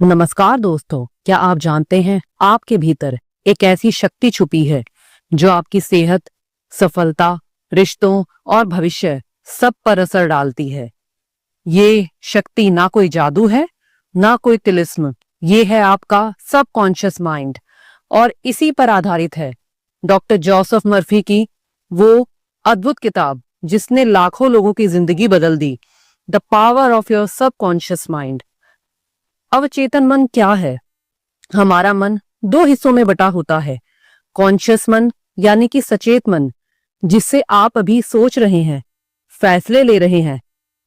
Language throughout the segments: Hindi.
नमस्कार दोस्तों, क्या आप जानते हैं आपके भीतर एक ऐसी शक्ति छुपी है जो आपकी सेहत, सफलता, रिश्तों और भविष्य सब पर असर डालती है। ये शक्ति ना कोई जादू है, ना कोई तिलिस्म, ये है आपका सबकॉन्शियस माइंड और इसी पर आधारित है डॉक्टर जोसेफ मर्फी की वो अद्भुत किताब जिसने लाखों लोगों की जिंदगी बदल दी, the power of your subconscious mind. अवचेतन मन क्या है? हमारा मन दो हिस्सों में बटा होता है। कॉन्शियस मन यानी कि सचेत मन, जिससे आप अभी सोच रहे हैं, फैसले ले रहे हैं।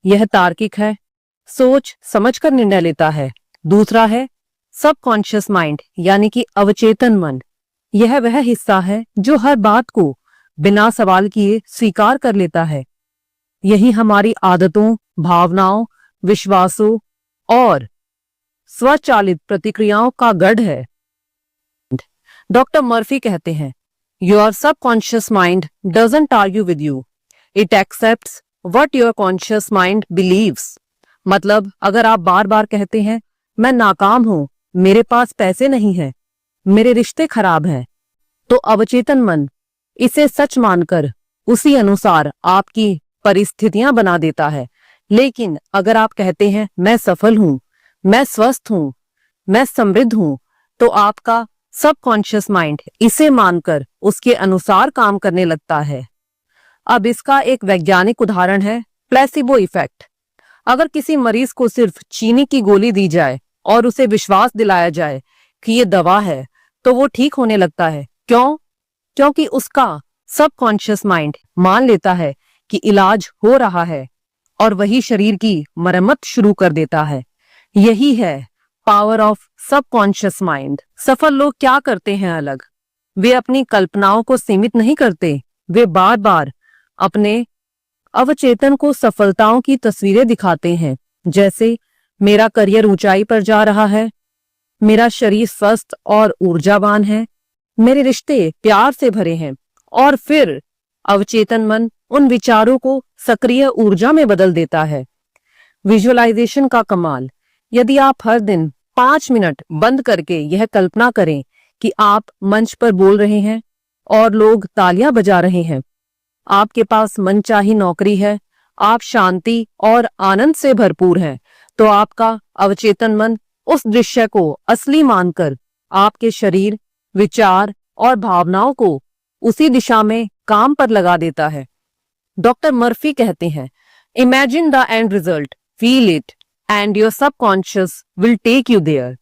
यह तार्किक है, सोच समझकर निर्णय लेता है। दूसरा है सबकॉन्शियस माइंड यानी कि अवचेतन मन। यह वह हिस्सा है जो हर बात को बिना सवाल किए स्वीकार कर लेता है। यही हमारी आदतों, भावनाओं, विश्वासों और स्वचालित प्रतिक्रियाओं का गढ़ है। डॉक्टर मर्फी कहते हैं, your subconscious mind doesn't argue with you, it accepts what your conscious mind believes. मतलब अगर आप बार बार कहते हैं मैं नाकाम हूं, मेरे पास पैसे नहीं है, मेरे रिश्ते खराब हैं, तो अवचेतन मन इसे सच मानकर उसी अनुसार आपकी परिस्थितियां बना देता है। लेकिन अगर आप कहते हैं मैं सफल हूं, मैं स्वस्थ हूं, मैं समृद्ध हूं, तो आपका सबकॉन्शियस माइंड इसे मानकर उसके अनुसार काम करने लगता है। अब इसका एक वैज्ञानिक उदाहरण है प्लेसिबो इफेक्ट। अगर किसी मरीज को सिर्फ चीनी की गोली दी जाए और उसे विश्वास दिलाया जाए कि ये दवा है, तो वो ठीक होने लगता है। क्यों? क्योंकि उसका सबकॉन्शियस माइंड मान लेता है कि इलाज हो रहा है और वही शरीर की मरम्मत शुरू कर देता है। यही है पावर ऑफ सबकॉन्शियस माइंड। सफल लोग क्या करते हैं अलग? वे अपनी कल्पनाओं को सीमित नहीं करते, वे बार बार अपने अवचेतन को सफलताओं की तस्वीरें दिखाते हैं। जैसे मेरा करियर ऊंचाई पर जा रहा है, मेरा शरीर स्वस्थ और ऊर्जावान है, मेरे रिश्ते प्यार से भरे हैं। और फिर अवचेतन मन उन विचारों को सक्रिय ऊर्जा में बदल देता है। विजुअलाइजेशन का कमाल। यदि आप हर दिन 5 मिनट बंद करके यह कल्पना करें कि आप मंच पर बोल रहे हैं और लोग तालियां बजा रहे हैं, आपके पास मनचाही नौकरी है, आप शांति और आनंद से भरपूर हैं, तो आपका अवचेतन मन उस दृश्य को असली मानकर आपके शरीर, विचार और भावनाओं को उसी दिशा में काम पर लगा देता है। डॉक्टर मर्फी कहते हैं, imagine the end result, feel it and your subconscious will take you there.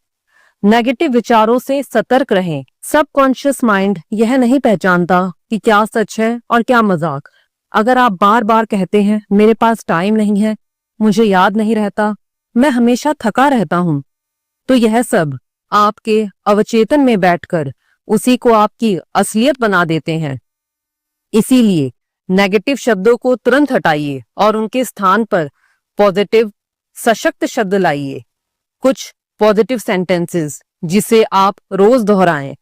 Negative विचारों से सतर्क रहें। सबकॉन्शियस माइंड यह नहीं पहचानता कि क्या सच है और क्या मजाक। अगर आप बार बार कहते हैं मेरे पास टाइम नहीं है, मुझे याद नहीं रहता, मैं हमेशा थका रहता हूं, तो यह सब आपके अवचेतन में बैठकर उसी को आपकी असलियत बना देते हैं। इसीलिए नेगेटिव शब्दों को तुरंत हटाइए और उनके स्थान पर पॉजिटिव सशक्त शब्द लाइए। कुछ पॉजिटिव सेंटेंसेस जिसे आप रोज दोहराएं।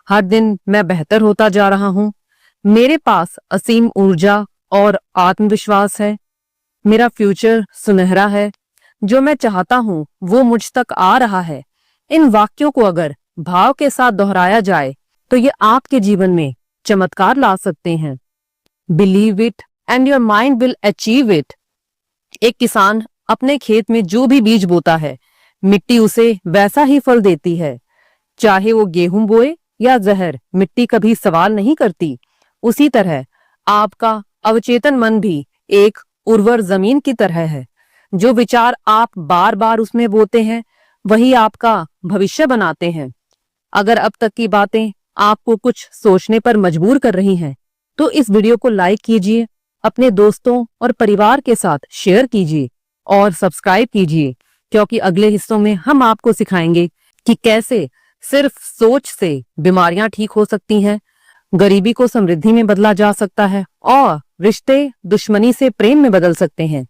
हर दिन मैं बेहतर होता जा रहा हूं, मेरे पास असीम ऊर्जा और आत्मविश्वास है, मेरा फ्यूचर सुनहरा है, जो मैं चाहता हूं वो मुझ तक आ रहा है। इन वाक्यों को अगर भाव के साथ दोहराया जाए तो ये आपके जीवन में चमत्कार ला सकते हैं। Believe it and your mind will achieve it. एक किसान अपने खेत में जो भी बीज बोता है, मिट्टी उसे वैसा ही फल देती है। चाहे वो गेहूं बोए या जहर, मिट्टी कभी सवाल नहीं करती। उसी तरह आपका अवचेतन मन भी एक उर्वर जमीन की तरह है। जो विचार आप बार बार उसमें बोते हैं, वही आपका भविष्य बनाते हैं। अगर अब तक की बातें आपको कुछ सोचने पर मजबूर कर रही हैं, तो इस वीडियो को लाइक कीजिए, अपने दोस्तों और परिवार के साथ शेयर कीजिए और सब्सक्राइब कीजिए, क्योंकि अगले हिस्सों में हम आपको सिखाएंगे कि कैसे सिर्फ सोच से बीमारियां ठीक हो सकती हैं, गरीबी को समृद्धि में बदला जा सकता है और रिश्ते दुश्मनी से प्रेम में बदल सकते हैं।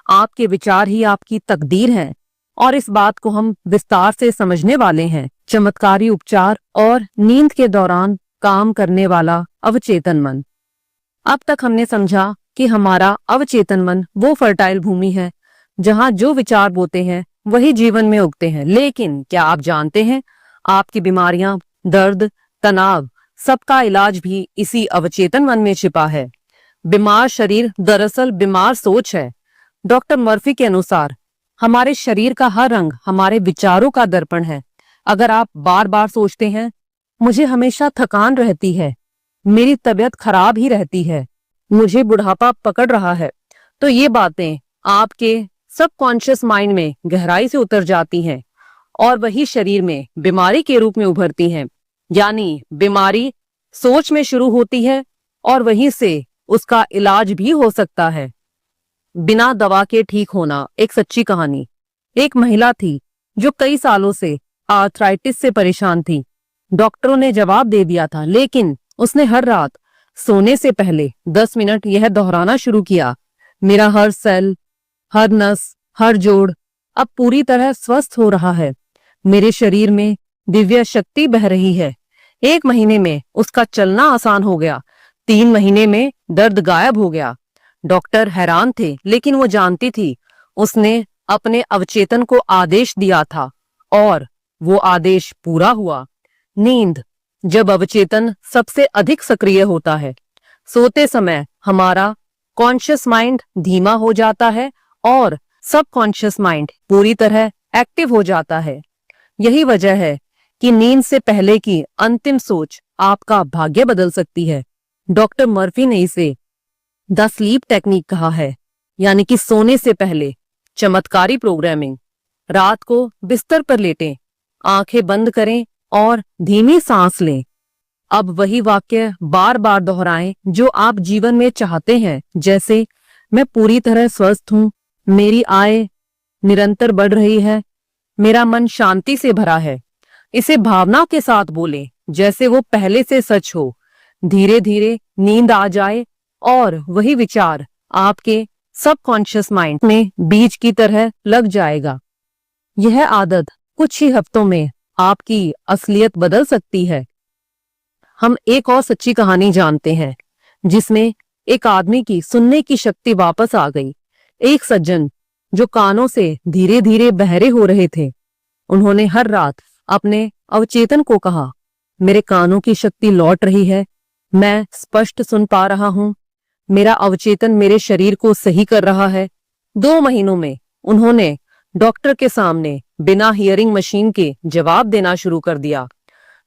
आपके विचार ही आपकी तकदीर हैं और इस बात को हम विस्तार से समझने वाले हैं। चमत्कारी उपचार और नींद के दौरान काम करने वाला अवचेतन मन। अब तक हमने समझा कि हमारा अवचेतन मन वो फर्टाइल भूमि है जहां जो विचार बोते हैं वही जीवन में उगते हैं। लेकिन क्या आप जानते हैं, आपकी बीमारियां, दर्द, तनाव, सबका इलाज भी इसी अवचेतन मन में छिपा है। बीमार शरीर दरअसल बीमार सोच है। डॉक्टर मर्फी के अनुसार हमारे शरीर का हर अंग हमारे विचारों का दर्पण है। अगर आप बार बार सोचते हैं, मुझे हमेशा थकान रहती है, मेरी तबीयत खराब ही रहती है, मुझे बुढ़ापा पकड़ रहा है, तो ये बातें आपके सबकॉन्शियस माइंड में गहराई से उतर जाती हैं और वही शरीर में बीमारी के रूप में उभरती हैं। यानी बीमारी सोच में शुरू होती है और वहीं से उसका इलाज भी हो सकता है। बिना दवा के ठीक होना। एक सच्ची कहानी। एक महिला थी जो कई सालों से आर्थराइटिस से परेशान थी। डॉक्टरों ने जवाब दे दिया था, लेकिन उसने हर रात सोने से पहले 10 मिनट यह दोहराना शुरू किया, मेरा हर सेल, हर नस, हर जोड़ अब पूरी तरह स्वस्थ हो रहा है, मेरे शरीर में दिव्य शक्ति बह रही है। 1 महीने में उसका चलना आसान हो गया, 3 महीने में दर्द गायब हो गया। डॉक्टर हैरान थे, लेकिन वो जानती थी उसने अपने अवचेतन को आदेश दिया था और वो आदेश पूरा हुआ। नींद। जब अवचेतन सबसे अधिक सक्रिय होता है, सोते समय हमारा कॉन्शियस माइंड धीमा हो जाता है और सबकॉन्शियस माइंड पूरी तरह एक्टिव हो जाता है। यही वजह है कि नींद से पहले की अंतिम सोच आपका भाग्य बदल सकती है। डॉक्टर मर्फी ने इसे द स्लीप टेक्निक कहा है, यानी कि सोने से पहले चमत्कारी प्रोग्रामिंग। रात को बिस्तर पर लेटें, आंखें बंद करें और धीमी सांस लें। अब वही वाक्य बार बार दोहराएं जो आप जीवन में चाहते हैं, जैसे मैं पूरी तरह स्वस्थ हूं, मेरी आय निरंतर बढ़ रही है, मेरा मन शांति से भरा है। इसे भावना के साथ बोलें, जैसे वो पहले से सच हो। धीरे धीरे नींद आ जाए और वही विचार आपके सबकॉन्शियस माइंड में बीज की तरह लग जाएगा। यह आदत कुछ ही हफ्तों में आपकी असलियत बदल सकती है। हम एक और सच्ची कहानी जानते हैं, जिसमें एक आदमी की सुनने की शक्ति वापस आ गई। एक सज्जन जो कानों से धीरे धीरे बहरे हो रहे थे, उन्होंने हर रात अपने अवचेतन को कहा, मेरे कानों की शक्ति लौट रही है, मैं स्पष्ट सुन पा रहा हूं, मेरा अवचेतन मेरे शरीर को सही कर रहा है। 2 महीनों में उन्होंने डॉक्टर के सामने बिना हियरिंग मशीन के जवाब देना शुरू कर दिया।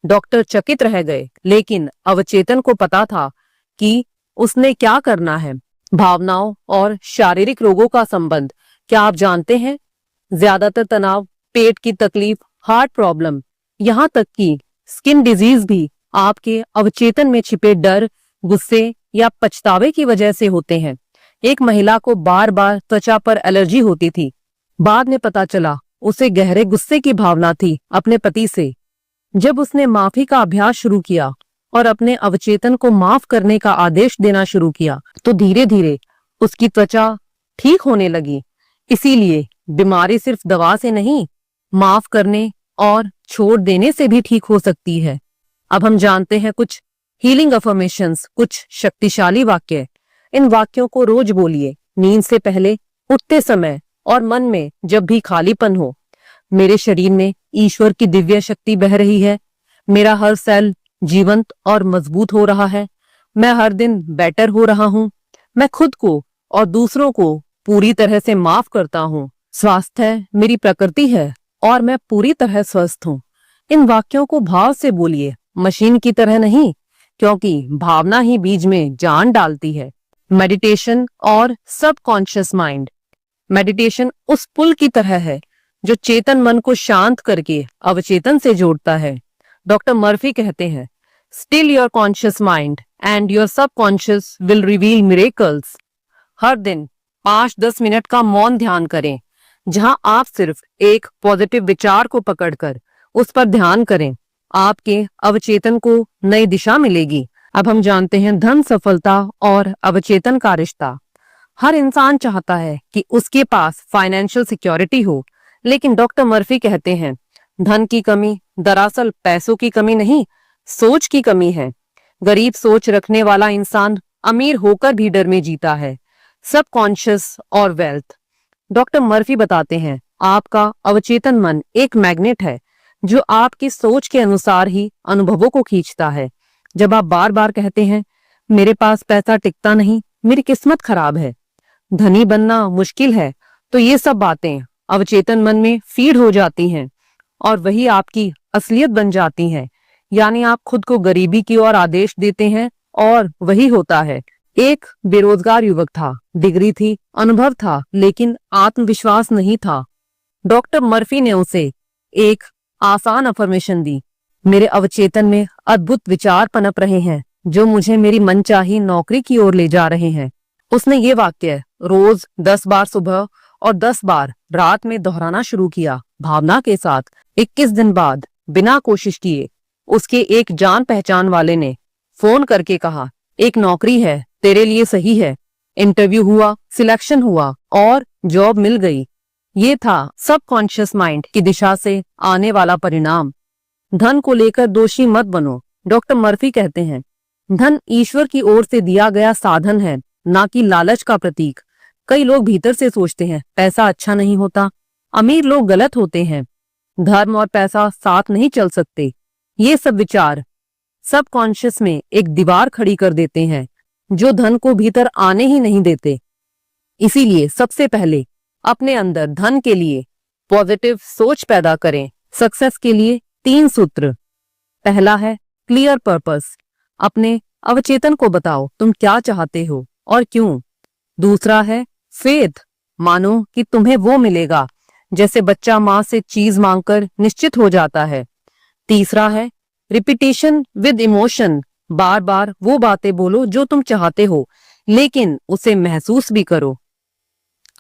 डॉक्टर चकित रह गए, लेकिन अवचेतन को पता था कि उसने क्या करना है। भावनाओं और शारीरिक रोगों का संबंध क्या आप जानते हैं? ज्यादातर तनाव, पेट की तकलीफ, हार्ट प्रॉब्लम, यहाँ तक कि स्किन डिजीज भी आपके अवचेतन में छिपे डर, गुस्से या पछतावे की वजह से होते हैं। एक महिला को बार बार त्वचा पर एलर्जी होती थी। बाद में पता चला उसे गहरे गुस्से की भावना थी अपने पति से। जब उसने माफी का अभ्यास शुरू किया और अपने अवचेतन को माफ करने का आदेश देना शुरू किया, तो धीरे धीरे उसकी त्वचा ठीक होने लगी। इसीलिए बीमारी सिर्फ दवा से नहीं, माफ करने और छोड़ देने से भी ठीक हो सकती है। अब हम जानते हैं कुछ हीलिंग अफर्मेशंस, कुछ शक्तिशाली वाक्य। इन वाक्यों को रोज बोलिए, नींद से पहले, उठते समय और मन में जब भी खालीपन हो। मेरे शरीर में ईश्वर की दिव्य शक्ति बह रही है, मेरा हर सेल जीवंत और मजबूत हो रहा है, मैं हर दिन बेटर हो रहा हूँ, मैं खुद को और दूसरों को पूरी तरह से माफ करता हूँ, स्वास्थ्य मेरी प्रकृति है और मैं पूरी तरह स्वस्थ हूँ। इन वाक्यों को भाव से बोलिए, मशीन की तरह नहीं, क्योंकि भावना ही बीज में जान डालती है। मेडिटेशन और सबकॉन्शियस माइंड। मेडिटेशन उस पुल की तरह है जो चेतन मन को शांत करके अवचेतन से जोड़ता है। डॉक्टर मर्फी कहते हैं, still your conscious mind and your subconscious will reveal miracles. हर दिन 5-10 मिनट का मौन ध्यान करें, जहां आप सिर्फ एक पॉजिटिव विचार को पकड़कर उस पर ध्यान करें। आपके अवचेतन को नई दिशा मिलेगी। अब हम जानते हैं धन, सफलता और अवचेतन का रिश्ता। हर इंसान चाहता है कि उसके पास फाइनेंशियल सिक्योरिटी हो, लेकिन डॉक्टर मर्फी कहते हैं, धन की कमी दरअसल पैसों की कमी नहीं, सोच की कमी है। गरीब सोच रखने वाला इंसान अमीर होकर भी डर में जीता है। सबकॉन्शियस और वेल्थ। डॉक्टर मर्फी बताते हैं, आपका अवचेतन मन एक मैग्नेट है जो आपकी सोच के अनुसार ही अनुभवों को खींचता है। जब आप बार बार कहते हैं मेरे पास पैसा टिकता नहीं, मेरी किस्मत खराब है, धनी बनना मुश्किल है, तो ये सब बातें अवचेतन मन में फीड हो जाती हैं और वही आपकी असलियत बन जाती हैं। यानी आप खुद को गरीबी की ओर आदेश देते हैं और वही होता है। एक बेरोजगार युवक था, डिग्री थी, अनुभव था, लेकिन आत्मविश्वास नहीं था। डॉक्टर मर्फी ने उसे एक आसान अफर्मेशन दी, मेरे अवचेतन में अद्भुत विचार पनप रहे हैं जो मुझे मेरी मनचाही नौकरी की ओर ले जा रहे हैं। उसने ये वाक्य रोज 10 बार सुबह और 10 बार रात में दोहराना शुरू किया, भावना के साथ। 21 दिन बाद बिना कोशिश किए उसके एक जान पहचान वाले ने फोन करके कहा, एक नौकरी है, तेरे लिए सही है। इंटरव्यू हुआ, सिलेक्शन हुआ और जॉब मिल गई। ये था सबकॉन्शियस माइंड की दिशा से आने वाला परिणाम। धन को लेकर दोषी मत बनो। डॉक्टर मर्फी कहते हैं धन ईश्वर की ओर से दिया गया साधन है, ना कि लालच का प्रतीक। कई लोग भीतर से सोचते हैं पैसा अच्छा नहीं होता, अमीर लोग गलत होते हैं, धर्म और पैसा साथ नहीं चल सकते। ये सब विचार सबकॉन्शियस में एक दीवार खड़ी कर देते हैं जो धन को भीतर आने ही नहीं देते। इसीलिए सबसे पहले अपने अंदर धन के लिए पॉजिटिव सोच पैदा करें। सक्सेस के लिए 3 सूत्र। पहला है क्लियर पर्पस। अपने अवचेतन को बताओ तुम क्या चाहते हो और क्यों। दूसरा है फेथ। मानो कि तुम्हें वो मिलेगा जैसे बच्चा माँ से चीज मांगकर निश्चित हो जाता है। तीसरा है रिपीटेशन विद इमोशन। बार बार वो बातें बोलो जो तुम चाहते हो, लेकिन उसे महसूस भी करो।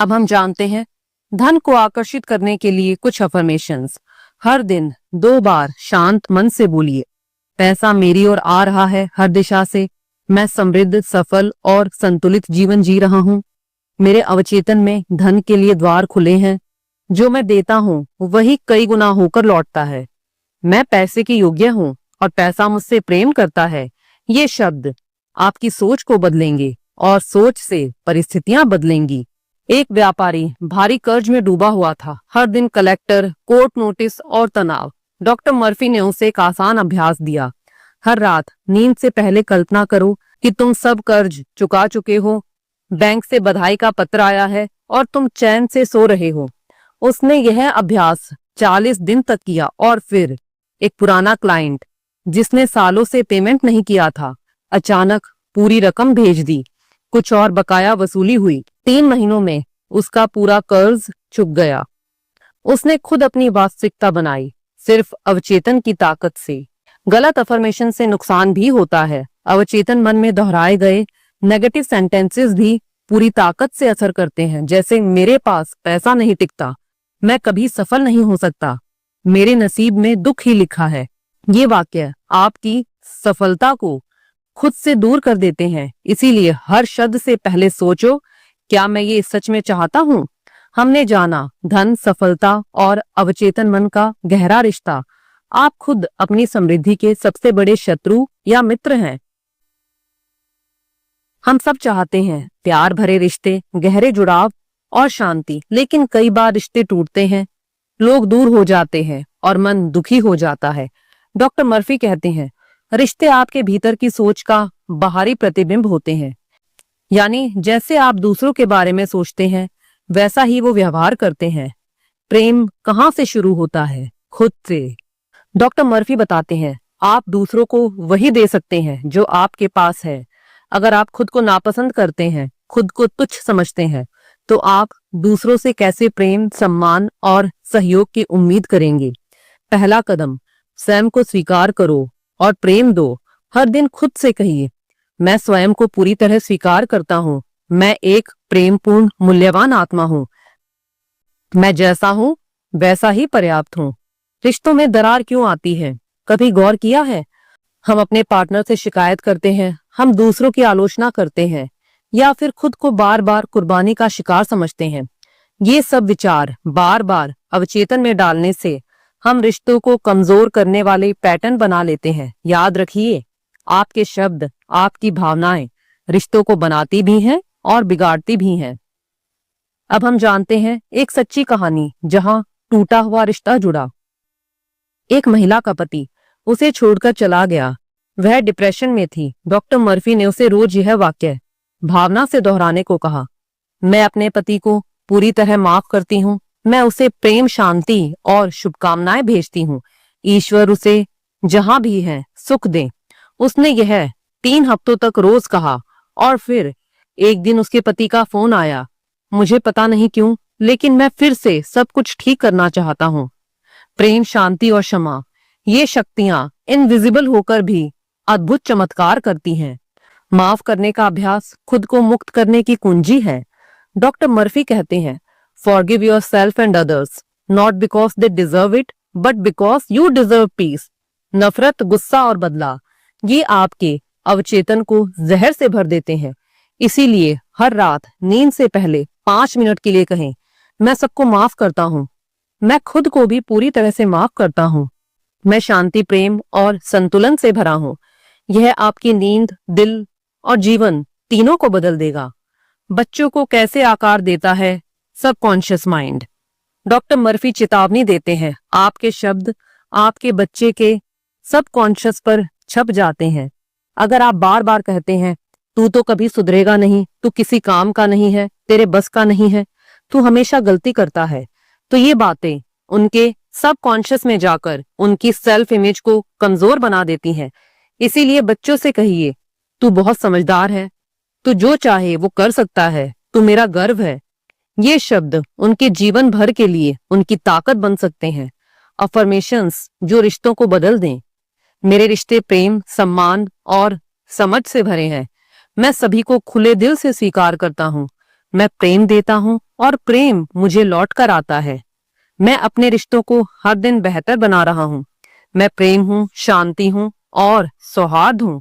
अब हम जानते हैं धन को आकर्षित करने के लिए कुछ अफर्मेशंस। हर दिन 2 बार शांत मन से बोलिए, पैसा मेरी ओर आ रहा है हर दिशा से, मैं समृद्ध, सफल और संतुलित जीवन जी रहा हूँ। मेरे अवचेतन में धन के लिए द्वार खुले हैं, जो मैं देता हूँ वही कई गुना होकर लौटता है। मैं पैसे के योग्य हूँ और पैसा मुझसे प्रेम करता है। ये शब्द आपकी सोच को बदलेंगे और सोच से परिस्थितियां बदलेंगी। एक व्यापारी भारी कर्ज में डूबा हुआ था। हर दिन कलेक्टर, कोर्ट नोटिस और तनाव। डॉक्टर मर्फी ने उसे एक आसान अभ्यास दिया। हर रात नींद से पहले कल्पना करो कि तुम सब कर्ज चुका चुके हो, बैंक से बधाई का पत्र आया है और तुम चैन से सो रहे हो। उसने यह अभ्यास 40 दिन तक किया और फिर एक पुराना क्लाइंट जिसने सालों से पेमेंट नहीं किया था, अचानक पूरी रकम भेज दी। कुछ और बकाया वसूली हुई। 3 महीनों में उसका पूरा कर्ज चुक गया। उसने खुद अपनी वास्तविकता बनाई, सिर्फ अवचेतन की ताकत से। गलत अफर्मेशन से नुकसान भी होता है। अवचेतन मन में दोहराए गए नेगेटिव सेंटेंसेस भी पूरी ताकत से असर करते हैं, जैसे मेरे पास पैसा नहीं टिकता, मैं कभी सफल नहीं हो सकता, मेरे नसीब में दुख ही लिखा है। ये वाक्य आपकी सफलता को खुद से दूर कर देते हैं। इसीलिए हर शब्द से पहले सोचो, क्या मैं ये सच में चाहता हूँ। हमने जाना धन, सफलता और अवचेतन मन का गहरा रिश्ता। आप खुद अपनी समृद्धि के सबसे बड़े शत्रु या मित्र हैं। हम सब चाहते हैं प्यार भरे रिश्ते, गहरे जुड़ाव और शांति, लेकिन कई बार रिश्ते टूटते हैं, लोग दूर हो जाते हैं और मन दुखी हो जाता है। डॉक्टर मर्फी कहते हैं रिश्ते आपके भीतर की सोच का बाहरी प्रतिबिंब होते हैं। यानी जैसे आप दूसरों के बारे में सोचते हैं वैसा ही वो व्यवहार करते हैं। प्रेम कहाँ से शुरू होता है? खुद से। डॉक्टर मर्फी बताते हैं आप दूसरों को वही दे सकते हैं जो आपके पास है। अगर आप खुद को नापसंद करते हैं, खुद को तुच्छ समझते हैं, तो आप दूसरों से कैसे प्रेम, सम्मान और सहयोग की उम्मीद करेंगे। पहला कदम, स्वयं को स्वीकार करो और प्रेम दो। हर दिन खुद से कहिए, मैं स्वयं को पूरी तरह स्वीकार करता हूँ, मैं एक प्रेमपूर्ण मूल्यवान आत्मा हूँ, मैं जैसा हूँ वैसा ही पर्याप्त हूँ। रिश्तों में दरार क्यों आती है? कभी गौर किया है? हम अपने पार्टनर से शिकायत करते हैं, हम दूसरों की आलोचना करते हैं या फिर खुद को बार बार कुर्बानी का शिकार समझते हैं। ये सब विचार बार बार अवचेतन में डालने से हम रिश्तों को कमजोर करने वाले पैटर्न बना लेते हैं। याद रखिए, आपके शब्द, आपकी भावनाएं रिश्तों को बनाती भी हैं और बिगाड़ती भी हैं। अब हम जानते हैं एक सच्ची कहानी जहां टूटा हुआ रिश्ता जुड़ा। एक महिला का पति उसे छोड़कर चला गया। वह डिप्रेशन में थी। डॉक्टर मर्फी ने उसे रोज यह वाक्य भावना से दोहराने को कहा, मैं अपने पति को पूरी तरह माफ करती हूँ। मैं उसे प्रेम, शांति और शुभकामनाएं भेजती हूँ। ईश्वर उसे जहां भी है सुख दे। उसने यह 3 हफ्तों तक रोज कहा और फिर एक दिन उसके पति का फोन आया। मुझे पता नहीं क्यों, लेकिन मैं फिर से सब कुछ ठीक करना चाहता हूँ। प्रेम, शांति और क्षमा, ये शक्तियां इनविजिबल होकर भी अद्भुत चमत्कार करती हैं। माफ करने का अभ्यास खुद को मुक्त करने की कुंजी है। डॉक्टर मर्फी कहते हैं, forgive yourself and others, not because they deserve it, but because you deserve peace. नफरत, गुस्सा और बदला, ये आपके अवचेतन को जहर से भर देते हैं। इसीलिए हर रात नींद से पहले 5 मिनट के लिए कहें, मैं सबको माफ करता हूँ। मैं खुद को भी पूरी तरह से माफ करता हूँ। मैं शांति, प्रेम और संतुलन से भरा हूँ। यह आपकी नींद, दिल और जीवन तीनों को बदल देगा। बच्चों को कैसे आकार देता है सबकॉन्शियस माइंड। डॉक्टर मर्फी चेतावनी देते हैं, आपके शब्द आपके बच्चे के सबकॉन्शियस पर छप जाते हैं। अगर आप बार बार कहते हैं, तू तो कभी सुधरेगा नहीं, तू किसी काम का नहीं है, तेरे बस का नहीं है, तू हमेशा गलती करता है, तो ये बातें उनके सबकॉन्शियस में जाकर उनकी सेल्फ इमेज को कमजोर बना देती हैं। इसीलिए बच्चों से कहिए, तू बहुत समझदार है, तू जो चाहे वो कर सकता है, तू मेरा गर्व है। ये शब्द उनके जीवन भर के लिए उनकी ताकत बन सकते हैं। अफर्मेशंस जो रिश्तों को बदल दें। मेरे रिश्ते प्रेम, सम्मान और समझ से भरे हैं। मैं सभी को खुले दिल से स्वीकार करता हूँ। मैं प्रेम देता हूँ और प्रेम मुझे लौट कर आता है। मैं अपने रिश्तों को हर दिन बेहतर बना रहा हूँ। मैं प्रेम हूँ, शांति हूँ और सौहार्द हूँ।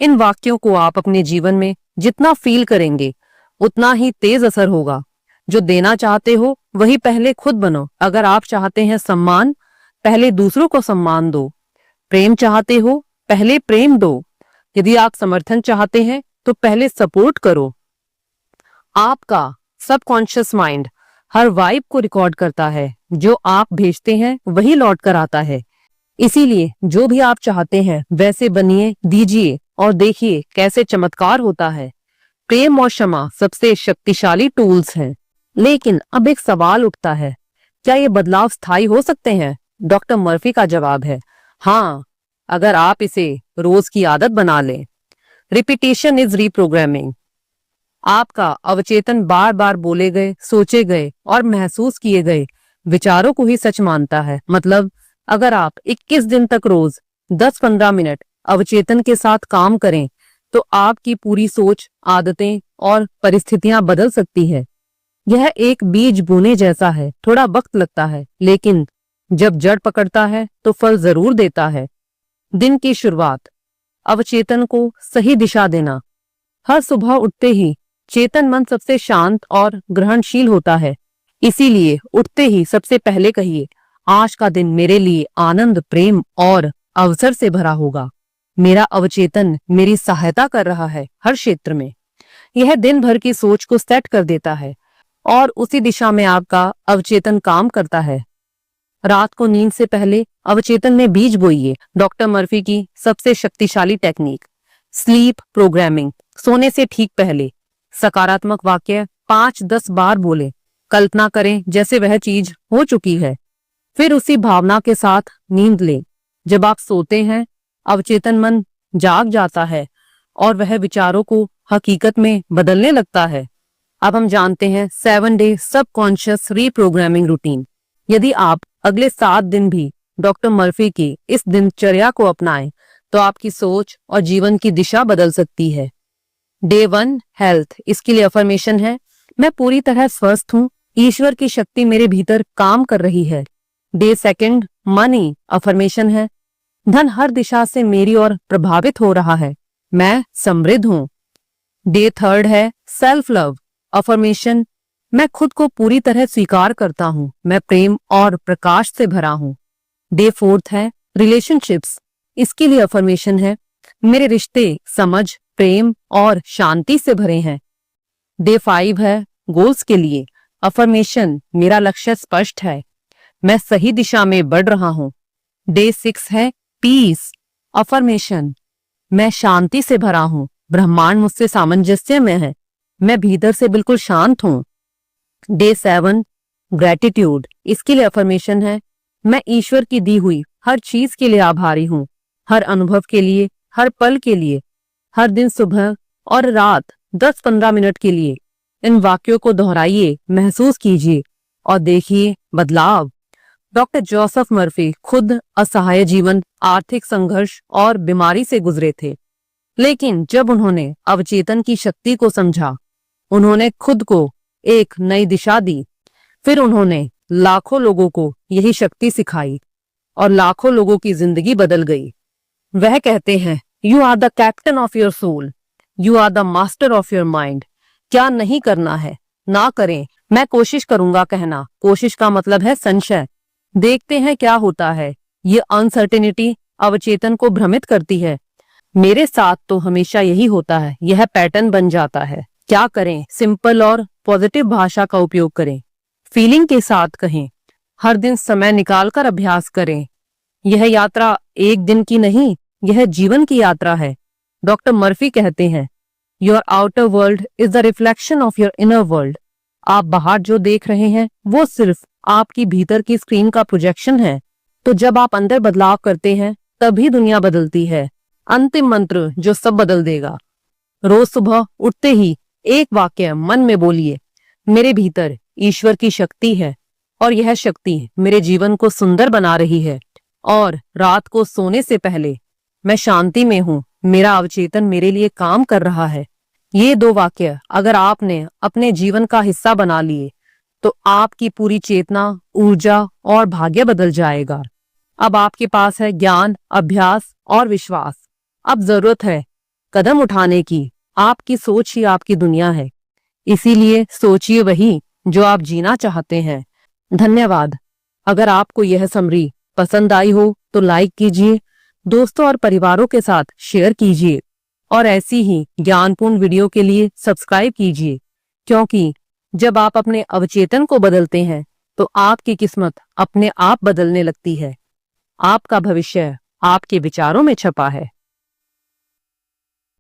इन वाक्यों को आप अपने जीवन में जितना फील करेंगे उतना ही तेज असर होगा। जो देना चाहते हो वही पहले खुद बनो। अगर आप चाहते हैं सम्मान, पहले दूसरों को सम्मान दो। प्रेम चाहते हो, पहले प्रेम दो। यदि आप समर्थन चाहते हैं तो पहले सपोर्ट करो। आपका सबकॉन्शियस माइंड हर वाइब को रिकॉर्ड करता है। जो आप भेजते हैं वही लौट कर आता है। इसीलिए जो भी आप चाहते हैं वैसे बनिए, दीजिए और देखिए कैसे चमत्कार होता है। प्रेम और क्षमा सबसे शक्तिशाली टूल्स हैं। लेकिन अब एक सवाल उठता है, क्या ये बदलाव स्थायी हो सकते हैं? डॉक्टर मर्फी का जवाब है, हाँ, अगर आप इसे रोज की आदत बना लें। Repetition is reprogramming. आपका अवचेतन बार बार बोले गए, सोचे गए और महसूस किए गए विचारों को ही सच मानता है। मतलब अगर आप 21 दिन तक रोज 10-15 मिनट अवचेतन के साथ काम करें तो आपकी पूरी सोच, आदतें और परिस्थितियां बदल सकती है। यह एक बीज बोने जैसा है। थोड़ा वक्त लगता है, लेकिन जब जड़ पकड़ता है तो फल जरूर देता है। दिन की शुरुआत, अवचेतन को सही दिशा देना। हर सुबह उठते ही चेतन मन सबसे शांत और ग्रहणशील होता है। इसीलिए उठते ही सबसे पहले कहिए, आज का दिन मेरे लिए आनंद, प्रेम और अवसर से भरा होगा। मेरा अवचेतन मेरी सहायता कर रहा है हर क्षेत्र में। यह दिन भर की सोच को सेट कर देता है और उसी दिशा में आपका अवचेतन काम करता है। रात को नींद से पहले अवचेतन में बीज बोइए। डॉक्टर मर्फी की सबसे शक्तिशाली टेक्निक, स्लीप प्रोग्रामिंग। सोने से ठीक पहले सकारात्मक वाक्य 5-10 बार बोले। कल्पना करें जैसे वह चीज हो चुकी है, फिर उसी भावना के साथ नींद लें। जब आप सोते हैं, अवचेतन मन जाग जाता है और वह विचारों को हकीकत में बदलने लगता है। अब हम जानते हैं 7 डे सबकॉन्शियस रीप्रोग्रामिंग रूटीन। यदि आप अगले 7 दिन भी डॉक्टर मर्फी की इस दिनचर्या को अपनाएं तो आपकी सोच और जीवन की दिशा बदल सकती है। Day 1 health. इसके लिए अफर्मेशन है, मैं पूरी तरह स्वस्थ हूँ, ईश्वर की शक्ति मेरे भीतर काम कर रही है। Day 2 money. अफर्मेशन है, धन हर दिशा से मेरी ओर प्रभावित हो रहा है, मैं समृद्ध हूँ। डे 3 है सेल्फ लव। अफर्मेशन, मैं खुद को पूरी तरह स्वीकार करता हूँ, मैं प्रेम और प्रकाश से भरा हूँ। डे 4 है रिलेशनशिप्स। इसके लिए अफर्मेशन है, मेरे रिश्ते समझ, प्रेम और शांति से भरे हैं। डे 5 है गोल्स के लिए। अफर्मेशन, मेरा लक्ष्य स्पष्ट है, मैं सही दिशा में बढ़ रहा हूं। डे 6 है पीस। अफर्मेशन, मैं शांति से भरा हूं, ब्रह्मांड मुझसे सामंजस्य में है, मैं भीतर से बिल्कुल शांत हूं। डे 7 ग्रेटिट्यूड, इसके लिए अफर्मेशन है, मैं ईश्वर की दी हुई हर चीज के लिए आभारी हूं, हर अनुभव के लिए, हर पल के लिए। हर दिन सुबह और रात 10-15 मिनट के लिए इन वाक्यों को दोहराइए, महसूस कीजिए और देखिए बदलाव। डॉक्टर जोसेफ मर्फी खुद असहाय जीवन, आर्थिक संघर्ष और बीमारी से गुजरे थे, लेकिन जब उन्होंने अवचेतन की शक्ति को समझा, उन्होंने खुद को एक नई दिशा दी। फिर उन्होंने लाखों लोगों को यही शक्ति सिखाई और लाखों लोगों की जिंदगी बदल गई। वह कहते हैं, you are the captain of your soul, you are the master of your mind. क्या नहीं करना है ना करें, मैं कोशिश करूंगा कहना, कोशिश का मतलब है संशय। देखते हैं क्या होता है। ये अनसर्टेनिटी अवचेतन को भ्रमित करती है। मेरे साथ तो हमेशा यही होता है, यह पैटर्न बन जाता है। क्या करें? सिंपल और पॉजिटिव भाषा का उपयोग करें, फीलिंग के साथ कहें, हर दिन समय निकालकर अभ्यास करें। यह यात्रा एक दिन की नहीं, यह जीवन की यात्रा है। डॉक्टर मर्फी कहते हैं, your outer world is the reflection of your inner world. आप बाहर जो देख रहे हैं वो सिर्फ आपकी भीतर की स्क्रीन का प्रोजेक्शन है। तो जब आप अंदर बदलाव करते हैं तभी दुनिया बदलती है। अंतिम मंत्र जो सब बदल देगा। रोज सुबह उठते ही एक वाक्य मन में बोलिए, मेरे भीतर ईश्वर की शक्ति है और यह शक्ति मेरे जीवन को सुंदर बना रही है। और रात को सोने से पहले मैं शांति में हूं, मेरा अवचेतन मेरे लिए काम कर रहा है। ये 2 वाक्य अगर आपने अपने जीवन का हिस्सा बना लिए तो आपकी पूरी चेतना, ऊर्जा और भाग्य बदल जाएगा। अब आपके पास है ज्ञान, अभ्यास और विश्वास। अब जरूरत है कदम उठाने की। आपकी सोच ही आपकी दुनिया है, इसीलिए सोचिए वही जो आप जीना चाहते हैं। धन्यवाद। अगर आपको यह समरी पसंद आई हो तो लाइक कीजिए, दोस्तों और परिवारों के साथ शेयर कीजिए और ऐसी ही ज्ञानपूर्ण वीडियो के लिए सब्सक्राइब कीजिए, क्योंकि जब आप अपने अवचेतन को बदलते हैं तो आपकी किस्मत अपने आप बदलने लगती है। आपका भविष्य आपके विचारों में छपा है।